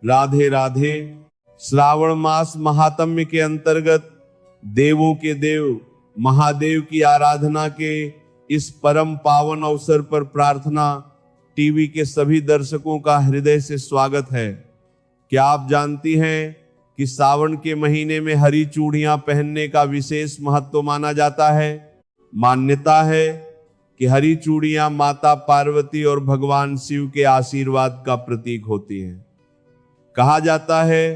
राधे राधे। श्रावण मास महात्म्य के अंतर्गत देवों के देव महादेव की आराधना के इस परम पावन अवसर पर प्रार्थना टीवी के सभी दर्शकों का हृदय से स्वागत है। क्या आप जानती हैं कि सावन के महीने में हरी चूड़ियां पहनने का विशेष महत्व माना जाता है। मान्यता है कि हरी चूड़ियां माता पार्वती और भगवान शिव के आशीर्वाद का प्रतीक होती हैं। कहा जाता है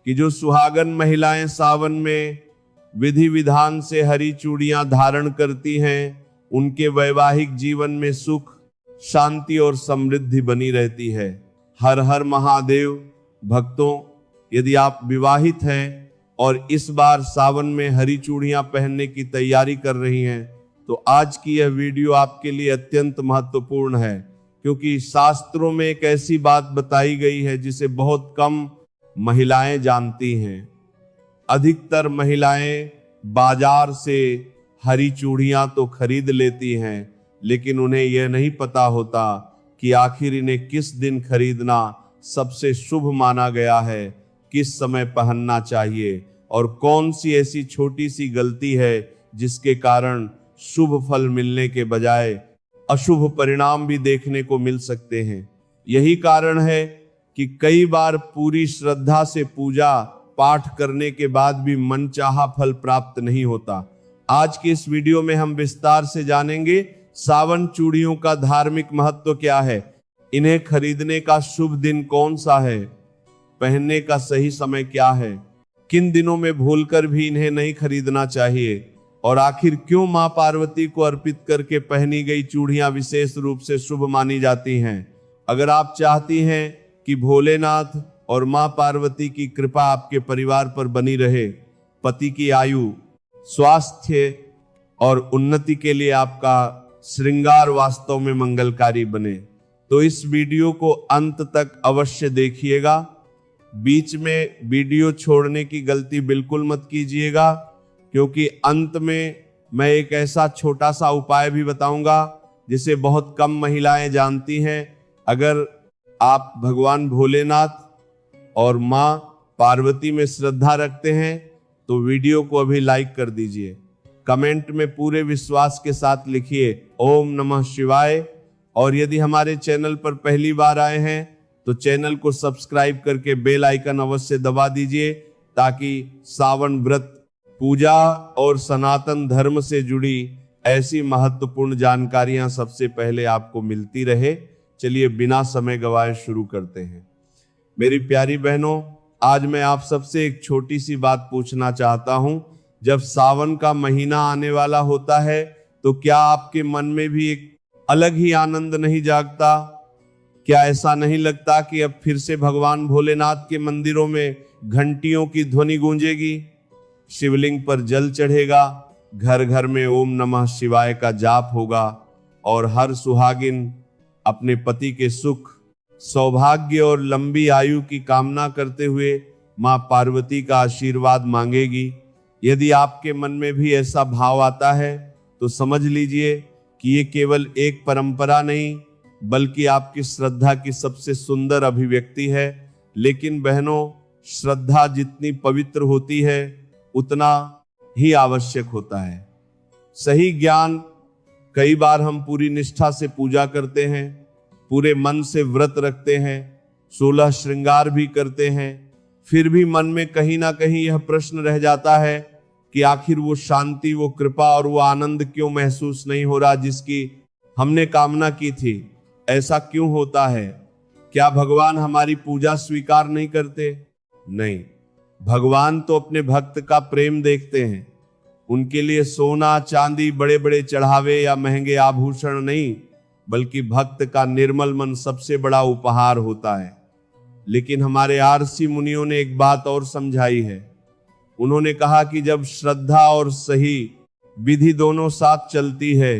कि जो सुहागन महिलाएं सावन में विधि विधान से हरी चूड़ियां धारण करती हैं, उनके वैवाहिक जीवन में सुख, शांति और समृद्धि बनी रहती है। हर हर महादेव। भक्तों, यदि आप विवाहित हैं और इस बार सावन में हरी चूड़ियां पहनने की तैयारी कर रही हैं, तो आज की यह वीडियो आपके लिए अत्यंत महत्वपूर्ण है, क्योंकि शास्त्रों में एक ऐसी बात बताई गई है जिसे बहुत कम महिलाएं जानती हैं। अधिकतर महिलाएं बाजार से हरी चूड़ियां तो खरीद लेती हैं, लेकिन उन्हें यह नहीं पता होता कि आखिर इन्हें किस दिन खरीदना सबसे शुभ माना गया है, किस समय पहनना चाहिए और कौन सी ऐसी छोटी सी गलती है जिसके कारण शुभ फल मिलने के बजाय अशुभ परिणाम भी देखने को मिल सकते हैं। यही कारण है कि कई बार पूरी श्रद्धा से पूजा पाठ करने के बाद भी मनचाहा फल प्राप्त नहीं होता। आज की इस वीडियो में हम विस्तार से जानेंगे सावन चूड़ियों का धार्मिक महत्व क्या है, इन्हें खरीदने का शुभ दिन कौन सा है, पहनने का सही समय क्या है, किन दिनों में भूलकर भी इन्हें नहीं खरीदना चाहिए और आखिर क्यों मां पार्वती को अर्पित करके पहनी गई चूड़ियां विशेष रूप से शुभ मानी जाती हैं। अगर आप चाहती हैं कि भोलेनाथ और मां पार्वती की कृपा आपके परिवार पर बनी रहे, पति की आयु, स्वास्थ्य और उन्नति के लिए आपका श्रृंगार वास्तव में मंगलकारी बने, तो इस वीडियो को अंत तक अवश्य देखिएगा। बीच में वीडियो छोड़ने की गलती बिल्कुल मत कीजिएगा, क्योंकि अंत में मैं एक ऐसा छोटा सा उपाय भी बताऊंगा जिसे बहुत कम महिलाएं जानती हैं। अगर आप भगवान भोलेनाथ और मां पार्वती में श्रद्धा रखते हैं तो वीडियो को अभी लाइक कर दीजिए। कमेंट में पूरे विश्वास के साथ लिखिए ओम नमः शिवाय, और यदि हमारे चैनल पर पहली बार आए हैं तो चैनल को सब्सक्राइब करके बेल आइकन अवश्य दबा दीजिए, ताकि सावन व्रत, पूजा और सनातन धर्म से जुड़ी ऐसी महत्वपूर्ण जानकारियां सबसे पहले आपको मिलती रहे। चलिए बिना समय गवाए शुरू करते हैं। मेरी प्यारी बहनों, आज मैं आप सबसे एक छोटी सी बात पूछना चाहता हूं। जब सावन का महीना आने वाला होता है तो क्या आपके मन में भी एक अलग ही आनंद नहीं जागता? क्या ऐसा नहीं लगता कि अब फिर से भगवान भोलेनाथ के मंदिरों में घंटियों की ध्वनि गूंजेगी, शिवलिंग पर जल चढ़ेगा, घर घर में ओम नमः शिवाय का जाप होगा और हर सुहागिन अपने पति के सुख, सौभाग्य और लंबी आयु की कामना करते हुए मां पार्वती का आशीर्वाद मांगेगी? यदि आपके मन में भी ऐसा भाव आता है तो समझ लीजिए कि ये केवल एक परंपरा नहीं, बल्कि आपकी श्रद्धा की सबसे सुंदर अभिव्यक्ति है। लेकिन बहनों, श्रद्धा जितनी पवित्र होती है उतना ही आवश्यक होता है। सही ज्ञान, कई बार हम पूरी निष्ठा से पूजा करते हैं, पूरे मन से व्रत रखते हैं, 16 श्रृंगार भी करते हैं, फिर भी मन में कहीं ना कहीं यह प्रश्न रह जाता है कि आखिर वो शांति, वो कृपा और वो आनंद क्यों महसूस नहीं हो रहा जिसकी हमने कामना की थी। ऐसा क्यों होता है? क्या भगवान हमारी पूजा स्वीकार नहीं करते? नहीं, भगवान तो अपने भक्त का प्रेम देखते हैं। उनके लिए सोना चांदी, बड़े बड़े चढ़ावे या महंगे आभूषण नहीं, बल्कि भक्त का निर्मल मन सबसे बड़ा उपहार होता है। लेकिन हमारे आरसी मुनियों ने एक बात और समझाई है। उन्होंने कहा कि जब श्रद्धा और सही विधि दोनों साथ चलती है,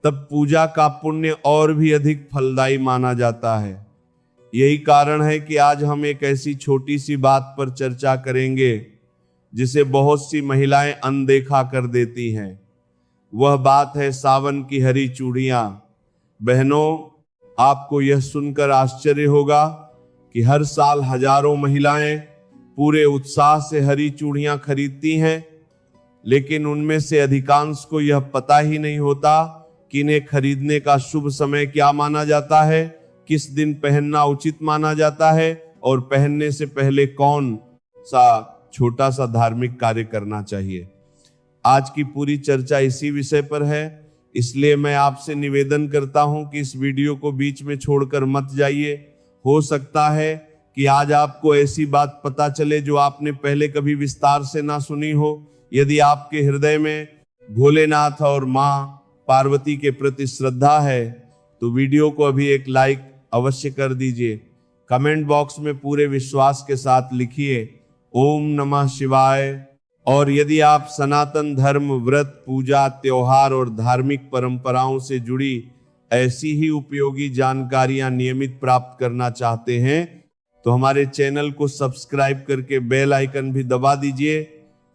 तब पूजा का पुण्य और भी अधिक फलदायी माना जाता है। यही कारण है कि आज हम एक ऐसी छोटी सी बात पर चर्चा करेंगे जिसे बहुत सी महिलाएं अनदेखा कर देती हैं। वह बात है सावन की हरी चूड़ियां। बहनों, आपको यह सुनकर आश्चर्य होगा कि हर साल हजारों महिलाएं पूरे उत्साह से हरी चूड़ियां खरीदती हैं, लेकिन उनमें से अधिकांश को यह पता ही नहीं होता कि इन्हें खरीदने का शुभ समय क्या माना जाता है, किस दिन पहनना उचित माना जाता है और पहनने से पहले कौन सा छोटा सा धार्मिक कार्य करना चाहिए। आज की पूरी चर्चा इसी विषय पर है, इसलिए मैं आपसे निवेदन करता हूं कि इस वीडियो को बीच में छोड़कर मत जाइए। हो सकता है कि आज आपको ऐसी बात पता चले जो आपने पहले कभी विस्तार से ना सुनी हो। यदि आपके हृदय में भोलेनाथ और मां पार्वती के प्रति श्रद्धा है तो वीडियो को अभी एक लाइक अवश्य कर दीजिए। कमेंट बॉक्स में पूरे विश्वास के साथ लिखिए ओम नमः शिवाय। और यदि आप सनातन धर्म, व्रत, पूजा, त्योहार और धार्मिक परंपराओं से जुड़ी ऐसी ही उपयोगी जानकारियां नियमित प्राप्त करना चाहते हैं तो हमारे चैनल को सब्सक्राइब करके बेल आइकन भी दबा दीजिए,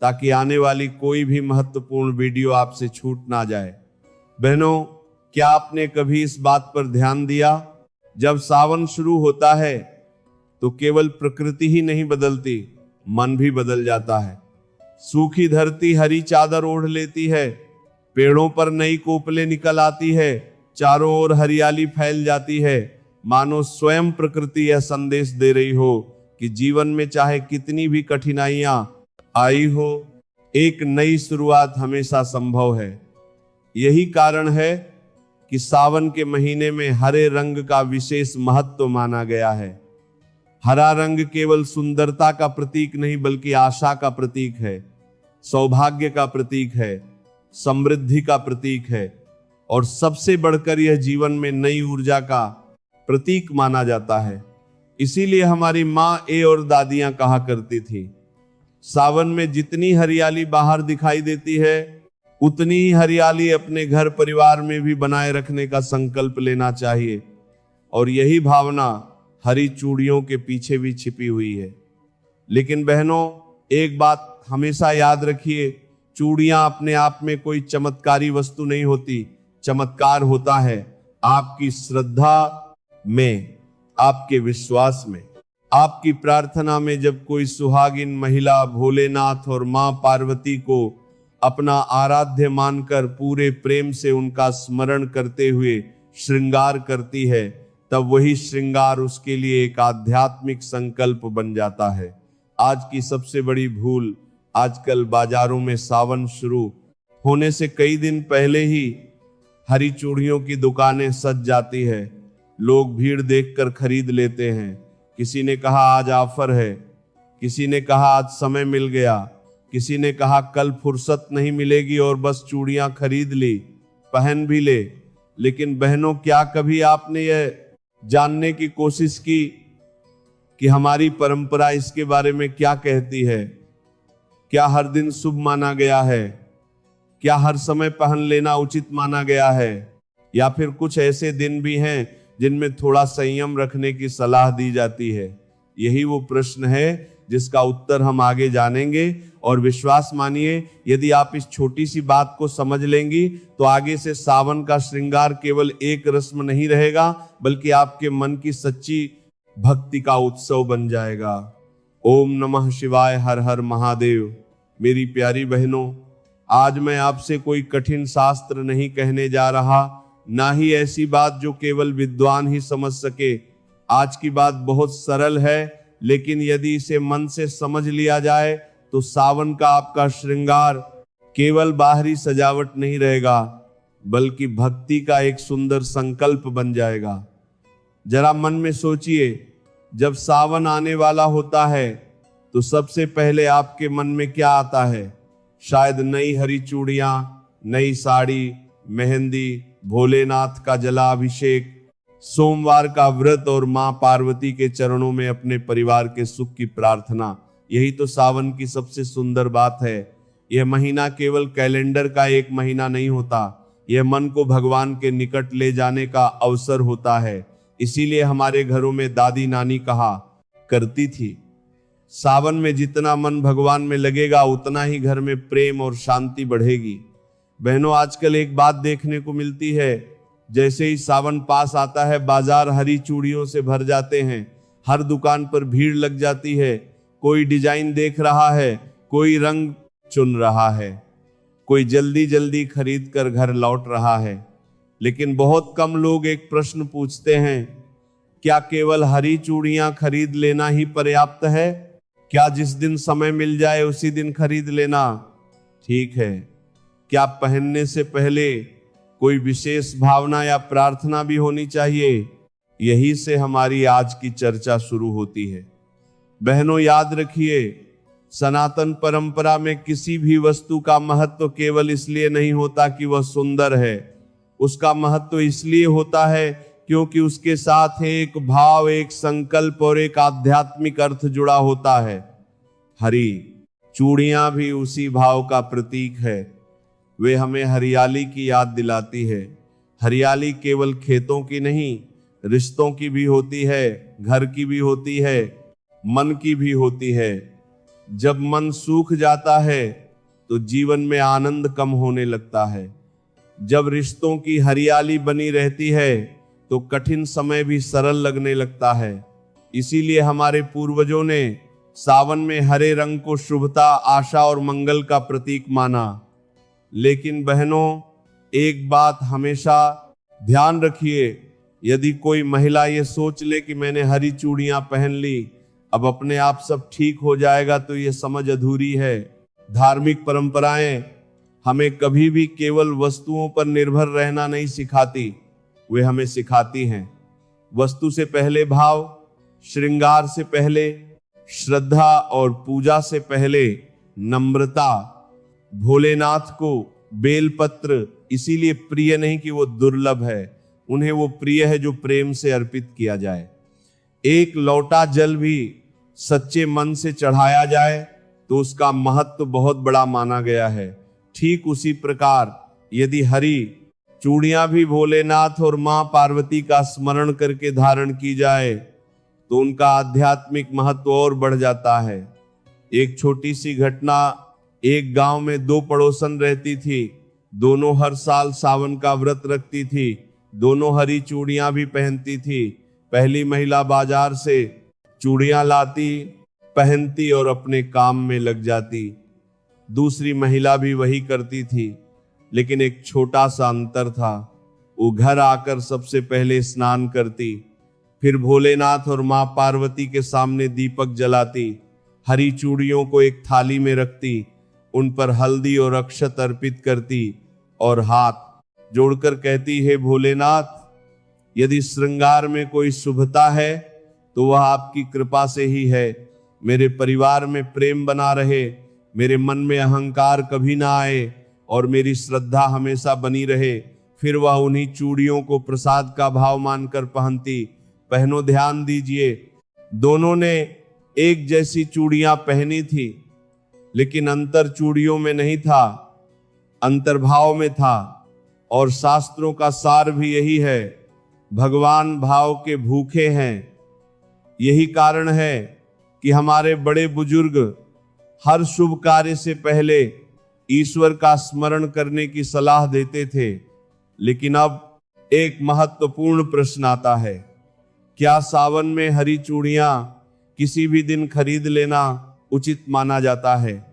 ताकि आने वाली कोई भी महत्वपूर्ण वीडियो आपसे छूट ना जाए। बहनों, क्या आपने कभी इस बात पर ध्यान दिया, जब सावन शुरू होता है तो केवल प्रकृति ही नहीं बदलती, मन भी बदल जाता है। सूखी धरती हरी चादर ओढ़ लेती है, पेड़ों पर नई कोपलें निकल आती है, चारों ओर हरियाली फैल जाती है, मानो स्वयं प्रकृति यह संदेश दे रही हो कि जीवन में चाहे कितनी भी कठिनाइयां आई हो, एक नई शुरुआत हमेशा संभव है। यही कारण है कि सावन के महीने में हरे रंग का विशेष महत्व माना गया है। हरा रंग केवल सुंदरता का प्रतीक नहीं बल्कि आशा का प्रतीक है, सौभाग्य का प्रतीक है, समृद्धि का प्रतीक है और सबसे बढ़कर यह जीवन में नई ऊर्जा का प्रतीक माना जाता है। इसीलिए हमारी माँ और दादियां कहा करती थी, सावन में जितनी हरियाली बाहर दिखाई देती है उतनी ही हरियाली अपने घर परिवार में भी बनाए रखने का संकल्प लेना चाहिए। और यही भावना हरी चूड़ियों के पीछे भी छिपी हुई है। लेकिन बहनों, एक बात हमेशा याद रखिए, चूड़ियां अपने आप में कोई चमत्कारी वस्तु नहीं होती। चमत्कार होता है आपकी श्रद्धा में, आपके विश्वास में, आपकी प्रार्थना में। जब कोई सुहागिन महिला भोलेनाथ और मां पार्वती को अपना आराध्य मानकर पूरे प्रेम से उनका स्मरण करते हुए श्रृंगार करती है, तब वही श्रृंगार उसके लिए एक आध्यात्मिक संकल्प बन जाता है। आज की सबसे बड़ी भूल, आजकल बाजारों में सावन शुरू होने से कई दिन पहले ही हरी चूड़ियों की दुकानें सज जाती है। लोग भीड़ देखकर खरीद लेते हैं। किसी ने कहा आज ऑफर है, किसी ने कहा आज समय मिल गया, किसी ने कहा कल फुर्सत नहीं मिलेगी और बस चूड़ियां खरीद ली, पहन भी ले। लेकिन बहनों, क्या कभी आपने यह जानने की कोशिश की कि हमारी परंपरा इसके बारे में क्या कहती है? क्या हर दिन शुभ माना गया है? क्या हर समय पहन लेना उचित माना गया है? या फिर कुछ ऐसे दिन भी हैं जिनमें थोड़ा संयम रखने की सलाह दी जाती है? यही वो प्रश्न है जिसका उत्तर हम आगे जानेंगे। और विश्वास मानिए, यदि आप इस छोटी सी बात को समझ लेंगी तो आगे से सावन का श्रृंगार केवल एक रस्म नहीं रहेगा, बल्कि आपके मन की सच्ची भक्ति का उत्सव बन जाएगा। ओम नमः शिवाय, हर हर महादेव। मेरी प्यारी बहनों, आज मैं आपसे कोई कठिन शास्त्र नहीं कहने जा रहा, ना ही ऐसी बात जो केवल विद्वान ही समझ सके। आज की बात बहुत सरल है, लेकिन यदि इसे मन से समझ लिया जाए तो सावन का आपका श्रृंगार केवल बाहरी सजावट नहीं रहेगा, बल्कि भक्ति का एक सुंदर संकल्प बन जाएगा। जरा मन में सोचिए, जब सावन आने वाला होता है तो सबसे पहले आपके मन में क्या आता है? शायद नई हरी चूड़ियां, नई साड़ी, मेहंदी, भोलेनाथ का जलाभिषेक, सोमवार का व्रत और मां पार्वती के चरणों में अपने परिवार के सुख की प्रार्थना। यही तो सावन की सबसे सुंदर बात है। यह महीना केवल कैलेंडर का एक महीना नहीं होता, यह मन को भगवान के निकट ले जाने का अवसर होता है। इसीलिए हमारे घरों में दादी नानी कहा करती थी, सावन में जितना मन भगवान में लगेगा उतना ही घर में प्रेम और शांति बढ़ेगी। बहनों, आजकल एक बात देखने को मिलती है, जैसे ही सावन पास आता है बाजार हरी चूड़ियों से भर जाते हैं। हर दुकान पर भीड़ लग जाती है, कोई डिजाइन देख रहा है, कोई रंग चुन रहा है, कोई जल्दी जल्दी खरीद कर घर लौट रहा है। लेकिन बहुत कम लोग एक प्रश्न पूछते हैं, क्या केवल हरी चूड़ियां खरीद लेना ही पर्याप्त है? क्या जिस दिन समय मिल जाए उसी दिन खरीद लेना ठीक है? क्या पहनने से पहले कोई विशेष भावना या प्रार्थना भी होनी चाहिए? यही से हमारी आज की चर्चा शुरू होती है। बहनों, याद रखिए, सनातन परंपरा में किसी भी वस्तु का महत्व केवल इसलिए नहीं होता कि वह सुंदर है। उसका महत्व इसलिए होता है क्योंकि उसके साथ एक भाव, एक संकल्प और एक आध्यात्मिक अर्थ जुड़ा होता है। हरी चूड़ियां भी उसी भाव का प्रतीक है। वे हमें हरियाली की याद दिलाती है। हरियाली केवल खेतों की नहीं, रिश्तों की भी होती है, घर की भी होती है, मन की भी होती है। जब मन सूख जाता है तो जीवन में आनंद कम होने लगता है। जब रिश्तों की हरियाली बनी रहती है तो कठिन समय भी सरल लगने लगता है। इसीलिए हमारे पूर्वजों ने सावन में हरे रंग को शुभता, आशा और मंगल का प्रतीक माना। लेकिन बहनों, एक बात हमेशा ध्यान रखिए, यदि कोई महिला ये सोच ले कि मैंने हरी चूड़ियां पहन ली, अब अपने आप सब ठीक हो जाएगा, तो ये समझ अधूरी है। धार्मिक परंपराएं हमें कभी भी केवल वस्तुओं पर निर्भर रहना नहीं सिखाती, वे हमें सिखाती हैं वस्तु से पहले भाव, श्रृंगार से पहले श्रद्धा और पूजा से पहले नम्रता। भोलेनाथ को बेलपत्र इसीलिए प्रिय नहीं कि वो दुर्लभ है, उन्हें वो प्रिय है जो प्रेम से अर्पित किया जाए। एक लौटा जल भी सच्चे मन से चढ़ाया जाए तो उसका महत्व बहुत बड़ा माना गया है। ठीक उसी प्रकार यदि हरी चूड़ियां भी भोलेनाथ और मां पार्वती का स्मरण करके धारण की जाए तो उनका आध्यात्मिक महत्व और बढ़ जाता है। एक छोटी सी घटना, एक गांव में दो पड़ोसन रहती थी। दोनों हर साल सावन का व्रत रखती थी, दोनों हरी चूड़ियां भी पहनती थी। पहली महिला बाजार से चूड़ियां लाती, पहनती और अपने काम में लग जाती। दूसरी महिला भी वही करती थी, लेकिन एक छोटा सा अंतर था। वो घर आकर सबसे पहले स्नान करती, फिर भोलेनाथ और मां पार्वती के सामने दीपक जलाती, हरी चूड़ियों को एक थाली में रखती, उन पर हल्दी और अक्षत अर्पित करती और हाथ जोड़कर कहती, हे भोलेनाथ, यदि श्रृंगार में कोई शुभता है तो वह आपकी कृपा से ही है। मेरे परिवार में प्रेम बना रहे, मेरे मन में अहंकार कभी ना आए और मेरी श्रद्धा हमेशा बनी रहे। फिर वह उन्हीं चूड़ियों को प्रसाद का भाव मानकर पहनती। बहनों, ध्यान दीजिए, दोनों ने एक जैसी चूड़ियां पहनी थी, लेकिन अंतर चूड़ियों में नहीं था, अंतर्भाव में था। और शास्त्रों का सार भी यही है, भगवान भाव के भूखे हैं। यही कारण है कि हमारे बड़े बुजुर्ग हर शुभ कार्य से पहले ईश्वर का स्मरण करने की सलाह देते थे। लेकिन अब एक महत्वपूर्ण प्रश्न आता है, क्या सावन में हरी चूड़ियां किसी भी दिन खरीद लेना उचित माना जाता है,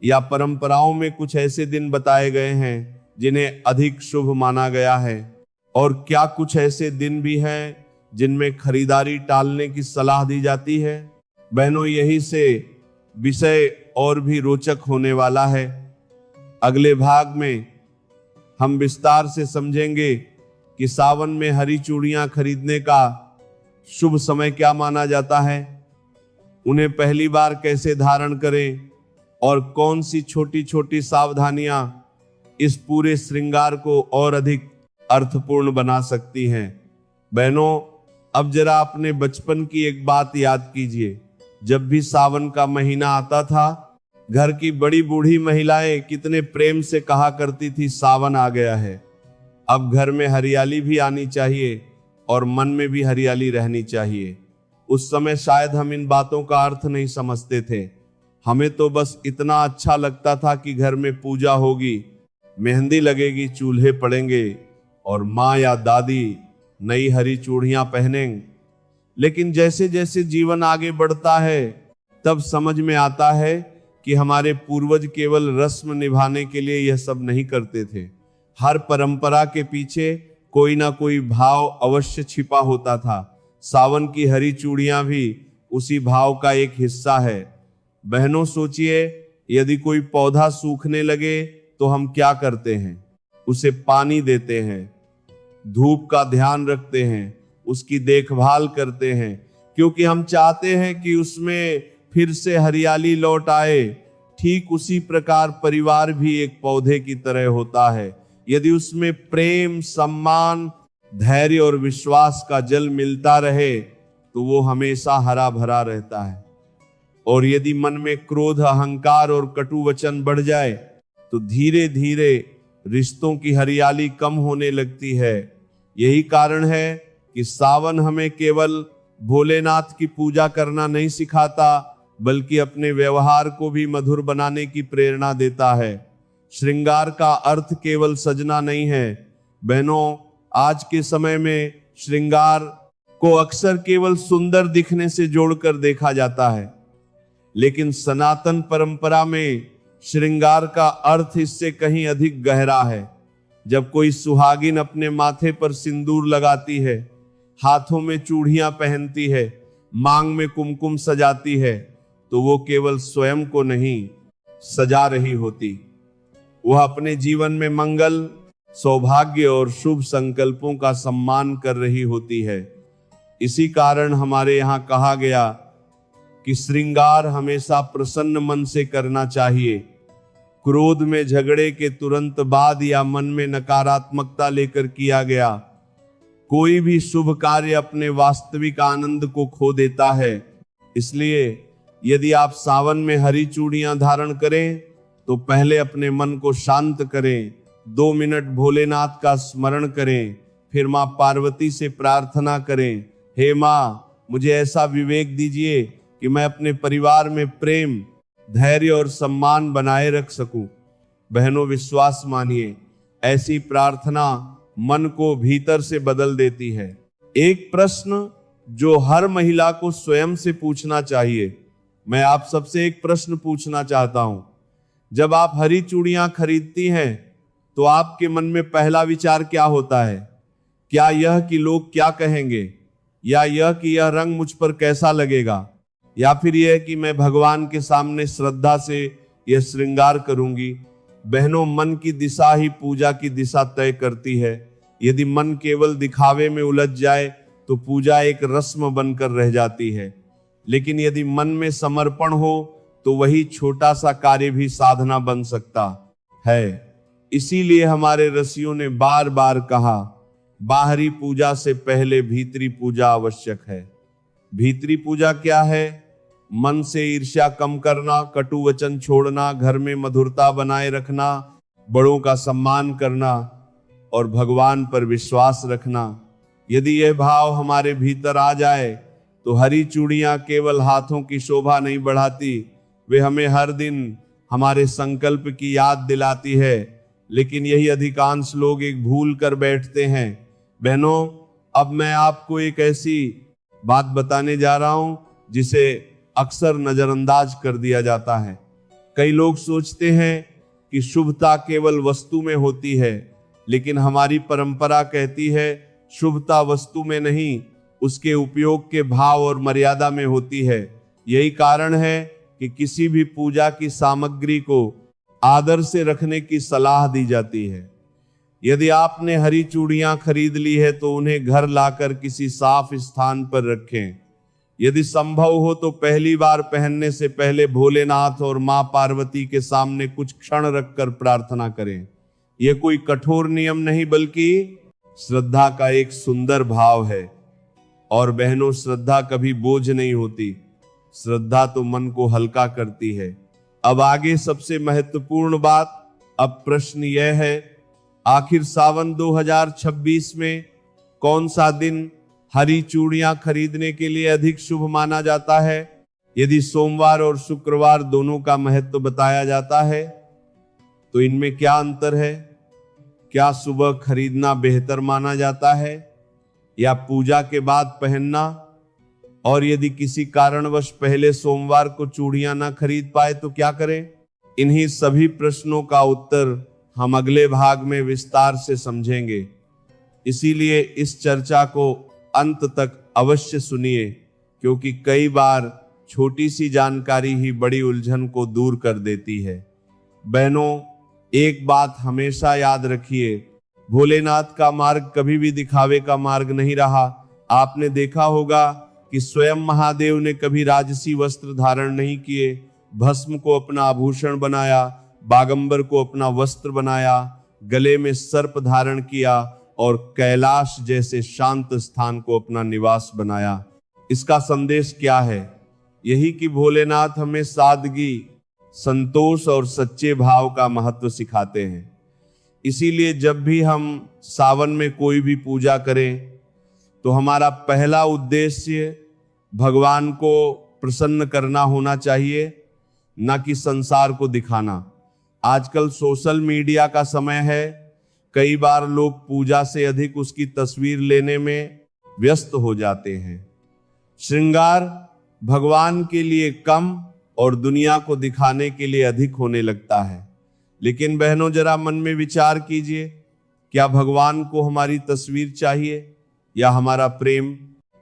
या परंपराओं में कुछ ऐसे दिन बताए गए हैं जिन्हें अधिक शुभ माना गया है? और क्या कुछ ऐसे दिन भी हैं जिनमें खरीदारी टालने की सलाह दी जाती है? बहनों, यही से विषय और भी रोचक होने वाला है। अगले भाग में हम विस्तार से समझेंगे कि सावन में हरी चूड़ियां खरीदने का शुभ समय क्या माना जाता है, उन्हें पहली बार कैसे धारण करें और कौन सी छोटी छोटी सावधानियां इस पूरे श्रृंगार को और अधिक अर्थपूर्ण बना सकती हैं। बहनों, अब जरा अपने बचपन की एक बात याद कीजिए। जब भी सावन का महीना आता था, घर की बड़ी बूढ़ी महिलाएं कितने प्रेम से कहा करती थी, सावन आ गया है। अब घर में हरियाली भी आनी चाहिए और मन में भी हरियाली रहनी चाहिए। उस समय शायद हम इन बातों का अर्थ नहीं समझते थे। हमें तो बस इतना अच्छा लगता था कि घर में पूजा होगी, मेहंदी लगेगी, चूल्हे पड़ेंगे और माँ या दादी नई हरी चूड़ियां पहनेंगे। लेकिन जैसे जैसे जीवन आगे बढ़ता है तब समझ में आता है कि हमारे पूर्वज केवल रस्म निभाने के लिए यह सब नहीं करते थे। हर परंपरा के पीछे कोई ना कोई भाव अवश्य छिपा होता था। सावन की हरी चूड़ियां भी उसी भाव का एक हिस्सा है। बहनों, सोचिए, यदि कोई पौधा सूखने लगे तो हम क्या करते हैं? उसे पानी देते हैं, धूप का ध्यान रखते हैं, उसकी देखभाल करते हैं, क्योंकि हम चाहते हैं कि उसमें फिर से हरियाली लौट आए। ठीक उसी प्रकार परिवार भी एक पौधे की तरह होता है। यदि उसमें प्रेम, सम्मान, धैर्य और विश्वास का जल मिलता रहे तो वो हमेशा हरा भरा रहता है। और यदि मन में क्रोध, अहंकार और कटु वचन बढ़ जाए तो धीरे धीरे रिश्तों की हरियाली कम होने लगती है। यही कारण है कि सावन हमें केवल भोलेनाथ की पूजा करना नहीं सिखाता, बल्कि अपने व्यवहार को भी मधुर बनाने की प्रेरणा देता है। श्रृंगार का अर्थ केवल सजना नहीं है। बहनों, आज के समय में श्रृंगार को अक्सर केवल सुंदर दिखने से जोड़कर देखा जाता है, लेकिन सनातन परंपरा में श्रृंगार का अर्थ इससे कहीं अधिक गहरा है। जब कोई सुहागिन अपने माथे पर सिंदूर लगाती है, हाथों में चूड़ियां पहनती है, मांग में कुमकुम सजाती है, तो वो केवल स्वयं को नहीं सजा रही होती, वह अपने जीवन में मंगल, सौभाग्य और शुभ संकल्पों का सम्मान कर रही होती है। इसी कारण हमारे यहाँ कहा गया कि श्रृंगार हमेशा प्रसन्न मन से करना चाहिए। क्रोध में, झगड़े के तुरंत बाद या मन में नकारात्मकता लेकर किया गया कोई भी शुभ कार्य अपने वास्तविक आनंद को खो देता है। इसलिए यदि आप सावन में हरी चूड़ियां धारण करें तो पहले अपने मन को शांत करें, 2 मिनट भोलेनाथ का स्मरण करें, फिर मां पार्वती से प्रार्थना करें, हे मां, मुझे ऐसा विवेक दीजिए कि मैं अपने परिवार में प्रेम, धैर्य और सम्मान बनाए रख सकूं। बहनों, विश्वास मानिए, ऐसी प्रार्थना मन को भीतर से बदल देती है। एक प्रश्न जो हर महिला को स्वयं से पूछना चाहिए, मैं आप सबसे एक प्रश्न पूछना चाहता हूं। जब आप हरी चूड़ियां खरीदती हैं तो आपके मन में पहला विचार क्या होता है? क्या यह कि लोग क्या कहेंगे, या यह कि यह रंग मुझ पर कैसा लगेगा, या फिर यह कि मैं भगवान के सामने श्रद्धा से यह श्रृंगार करूंगी? बहनों, मन की दिशा ही पूजा की दिशा तय करती है। यदि मन केवल दिखावे में उलझ जाए तो पूजा एक रस्म बनकर रह जाती है, लेकिन यदि मन में समर्पण हो तो वही छोटा सा कार्य भी साधना बन सकता है। इसीलिए हमारे ऋषियों ने बार बार कहा, बाहरी पूजा से पहले भीतरी पूजा आवश्यक है। भीतरी पूजा क्या है? मन से ईर्ष्या कम करना, कटु वचन छोड़ना, घर में मधुरता बनाए रखना, बड़ों का सम्मान करना और भगवान पर विश्वास रखना। यदि यह भाव हमारे भीतर आ जाए तो हरी चूड़ियां केवल हाथों की शोभा नहीं बढ़ाती, वे हमें हर दिन हमारे संकल्प की याद दिलाती है। लेकिन यही अधिकांश लोग एक भूल कर बैठते हैं। बहनों, अब मैं आपको एक ऐसी बात बताने जा रहा हूं जिसे अक्सर नजरअंदाज कर दिया जाता है। कई लोग सोचते हैं कि शुभता केवल वस्तु में होती है, लेकिन हमारी परंपरा कहती है शुभता वस्तु में नहीं, उसके उपयोग के भाव और मर्यादा में होती है। यही कारण है कि किसी भी पूजा की सामग्री को आदर से रखने की सलाह दी जाती है। यदि आपने हरी चूड़ियां खरीद ली है तो उन्हें घर लाकर किसी साफ स्थान पर रखें। यदि संभव हो तो पहली बार पहनने से पहले भोलेनाथ और मां पार्वती के सामने कुछ क्षण रखकर प्रार्थना करें। यह कोई कठोर नियम नहीं, बल्कि श्रद्धा का एक सुंदर भाव है। और बहनों, श्रद्धा कभी बोझ नहीं होती, श्रद्धा तो मन को हल्का करती है। अब आगे सबसे महत्वपूर्ण बात। अब प्रश्न यह है, आखिर सावन 2026 में कौन सा दिन हरी चूड़ियां खरीदने के लिए अधिक शुभ माना जाता है? यदि सोमवार और शुक्रवार दोनों का महत्व बताया जाता है तो इनमें क्या अंतर है? क्या सुबह खरीदना बेहतर माना जाता है या पूजा के बाद पहनना? और यदि किसी कारणवश पहले सोमवार को चूड़ियां ना खरीद पाए तो क्या करें? इन्हीं सभी प्रश्नों का उत्तर हम अगले भाग में विस्तार से समझेंगे। इसीलिए इस चर्चा को अंत तक अवश्य सुनिए, क्योंकि कई बार छोटी सी जानकारी ही बड़ी उलझन को दूर कर देती है। बहनों, एक बात हमेशा याद रखिए, भोलेनाथ का मार्ग कभी भी दिखावे का मार्ग नहीं रहा। आपने देखा होगा कि स्वयं महादेव ने कभी राजसी वस्त्र धारण नहीं किए, भस्म को अपना आभूषण बनाया, बागंबर को अपना वस्त्र बनाया, गले में सर्प धारण किया और कैलाश जैसे शांत स्थान को अपना निवास बनाया। इसका संदेश क्या है? यही कि भोलेनाथ हमें सादगी, संतोष और सच्चे भाव का महत्व सिखाते हैं। इसीलिए जब भी हम सावन में कोई भी पूजा करें तो हमारा पहला उद्देश्य भगवान को प्रसन्न करना होना चाहिए, न कि संसार को दिखाना। आजकल सोशल मीडिया का समय है, कई बार लोग पूजा से अधिक उसकी तस्वीर लेने में व्यस्त हो जाते हैं। श्रृंगार भगवान के लिए कम और दुनिया को दिखाने के लिए अधिक होने लगता है। लेकिन बहनों, जरा मन में विचार कीजिए, क्या भगवान को हमारी तस्वीर चाहिए या हमारा प्रेम?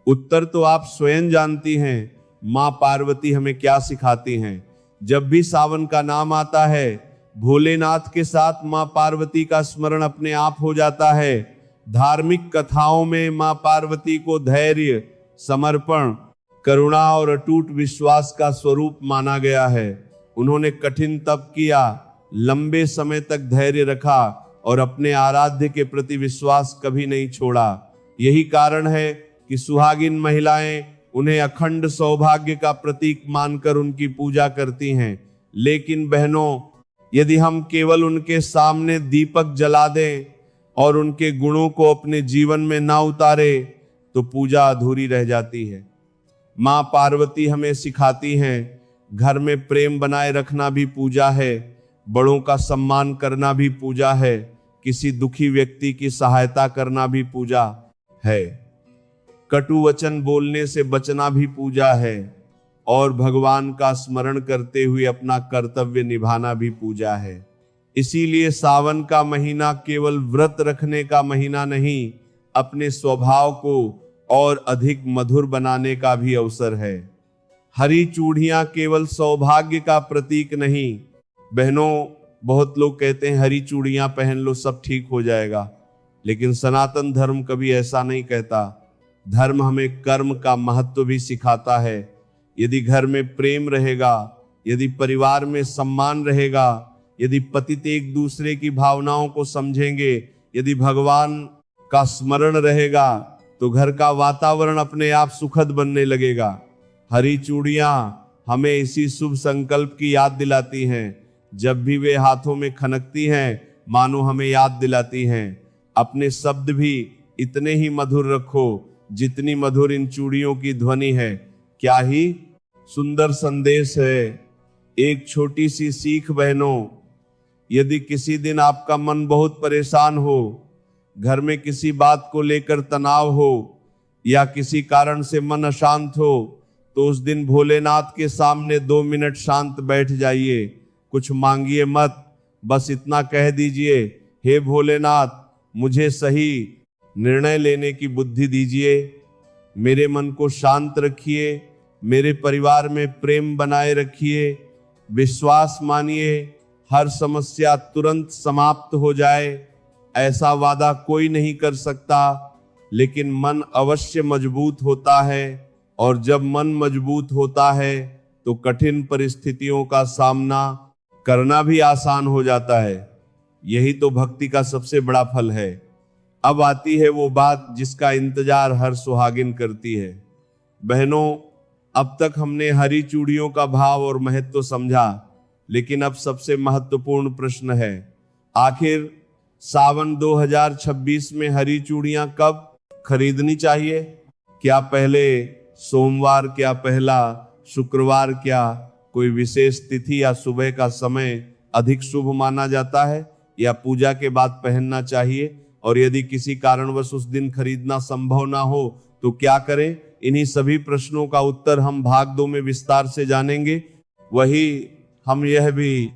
उत्तर तो आप स्वयं जानती हैं। माँ पार्वती हमें क्या सिखाती हैं? जब भी सावन का नाम आता है, भोलेनाथ के साथ माँ पार्वती का स्मरण अपने आप हो जाता है। धार्मिक कथाओं में माँ पार्वती को धैर्य, समर्पण, करुणा और अटूट विश्वास का स्वरूप माना गया है। उन्होंने कठिन तप किया, लंबे समय तक धैर्य रखा और अपने आराध्य के प्रति विश्वास कभी नहीं छोड़ा। यही कारण है कि सुहागिन महिलाएं उन्हें अखंड सौभाग्य का प्रतीक मानकर उनकी पूजा करती हैं। लेकिन बहनों, यदि हम केवल उनके सामने दीपक जला दें और उनके गुणों को अपने जीवन में ना उतारे तो पूजा अधूरी रह जाती है। माँ पार्वती हमें सिखाती हैं, घर में प्रेम बनाए रखना भी पूजा है, बड़ों का सम्मान करना भी पूजा है, किसी दुखी व्यक्ति की सहायता करना भी पूजा है, कटु वचन बोलने से बचना भी पूजा है और भगवान का स्मरण करते हुए अपना कर्तव्य निभाना भी पूजा है। इसीलिए सावन का महीना केवल व्रत रखने का महीना नहीं, अपने स्वभाव को और अधिक मधुर बनाने का भी अवसर है। हरी चूड़ियां केवल सौभाग्य का प्रतीक नहीं। बहनों, बहुत लोग कहते हैं हरी चूड़ियां पहन लो सब ठीक हो जाएगा, लेकिन सनातन धर्म कभी ऐसा नहीं कहता। धर्म हमें कर्म का महत्व भी सिखाता है। यदि घर में प्रेम रहेगा, यदि परिवार में सम्मान रहेगा, यदि पतित एक दूसरे की भावनाओं को समझेंगे, यदि भगवान का स्मरण रहेगा, तो घर का वातावरण अपने आप सुखद बनने लगेगा। हरी चूड़ियां हमें इसी शुभ संकल्प की याद दिलाती हैं। जब भी वे हाथों में खनकती हैं, मानो हमें याद दिलाती हैं, अपने शब्द भी इतने ही मधुर रखो जितनी मधुर इन चूड़ियों की ध्वनि है। क्या ही सुंदर संदेश है। एक छोटी सी सीख बहनों, यदि किसी दिन आपका मन बहुत परेशान हो, घर में किसी बात को लेकर तनाव हो या किसी कारण से मन अशांत हो, तो उस दिन भोलेनाथ के सामने 2 मिनट शांत बैठ जाइए। कुछ मांगिए मत, बस इतना कह दीजिए, हे भोलेनाथ, मुझे सही निर्णय लेने की बुद्धि दीजिए, मेरे मन को शांत रखिए, मेरे परिवार में प्रेम बनाए रखिए, विश्वास मानिए, हर समस्या तुरंत समाप्त हो जाए। ऐसा वादा कोई नहीं कर सकता, लेकिन मन अवश्य मजबूत होता है और जब मन मजबूत होता है तो कठिन परिस्थितियों का सामना करना भी आसान हो जाता है। यही तो भक्ति का सबसे बड़ा फल है। अब आती है वो बात जिसका इंतजार हर सुहागिन करती है। बहनों, अब तक हमने हरी चूड़ियों का भाव और महत्व समझा, लेकिन अब सबसे महत्वपूर्ण प्रश्न है, आखिर सावन 2026 में हरी चूड़ियां कब खरीदनी चाहिए? क्या पहले सोमवार, क्या पहला शुक्रवार, क्या कोई विशेष तिथि या सुबह का समय अधिक शुभ माना जाता है, या पूजा के बाद पहनना चाहिए? और यदि किसी कारणवश उस दिन खरीदना संभव ना हो तो क्या करें? इन्हीं सभी प्रश्नों का उत्तर हम भाग 2 में विस्तार से जानेंगे। वही हम यह भी